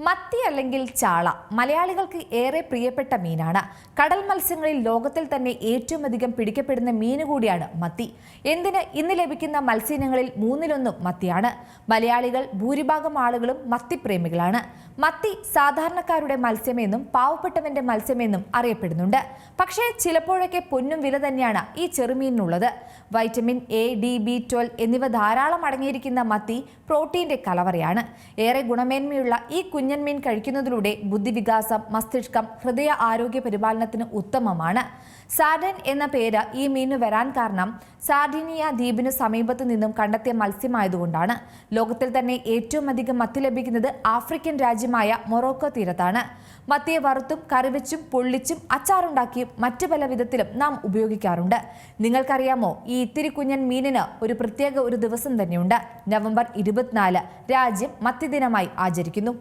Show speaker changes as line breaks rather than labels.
മത്തി അല്ലെങ്കിൽ ചാള മലയാളികൾക്ക് ഏറെ പ്രിയപ്പെട്ട മീനാണ്. കടൽ മത്സ്യങ്ങളിൽ ലോകത്തിൽ തന്നെ ഏറ്റവും അധികം പിടിക്കപ്പെടുന്ന മീൻ കൂടിയാണ് മത്തി. എന്തിന് ഇന്ന് ലഭിക്കുന്ന മത്സ്യങ്ങളിൽ മൂന്നിലൊന്നും മത്തിയാണ്. മലയാളികൾ ഭൂരിഭാഗം ആളുകളും മത്തിപ്രേമികളാണ്. മത്തി സാധാരണക്കാരുടെ മത്സ്യമെന്നും പാവപ്പെട്ടവന്റെ മത്സ്യമെന്നും അറിയപ്പെടുന്നുണ്ട്. പക്ഷേ ചിലപ്പോഴൊക്കെ പൊന്നും വില തന്നെയാണ് ഈ ചെറുമീനിനുള്ളത്. വൈറ്റമിൻ എ, ഡി, ബി12 എന്നിവ ധാരാളം അടങ്ങിയിരിക്കുന്ന മത്തി പ്രോട്ടീന്റെ കലവറയാണ്. ഏറെ ഗുണമേന്മയുള്ള ഈ കുഞ്ഞൻ മീൻ കഴിക്കുന്നതിലൂടെ ബുദ്ധിവികാസം, മസ്തിഷ്കം, ഹൃദയ ആരോഗ്യ പരിപാലനത്തിന് ഉത്തമമാണ്. സാർഡിൻ എന്ന പേര് ഈ മീനിന് വരാൻ കാരണം സാർഡിനിയ ദ്വീപിന് സമീപത്തു നിന്നും കണ്ടെത്തിയ മത്സ്യമായതുകൊണ്ടാണ്. ലോകത്തിൽ തന്നെ ഏറ്റവും അധികം മത്തി ലഭിക്കുന്നത് ആഫ്രിക്കൻ രാജ്യമായ മൊറോക്കോ തീരത്താണ്. മത്തിയെ വറുത്തും കറിവെച്ചും പൊള്ളിച്ചും അച്ചാറുണ്ടാക്കിയും മറ്റു പല വിധത്തിലും നാം ഉപയോഗിക്കാറുണ്ട്. നിങ്ങൾക്കറിയാമോ, ഈ ഇത്തിരി കുഞ്ഞൻ മീനിന് ഒരു പ്രത്യേക ദിവസം തന്നെയുണ്ട്. നവംബർ 24 രാജ്യം മത്തി ദിനമായി ആചരിക്കുന്നു.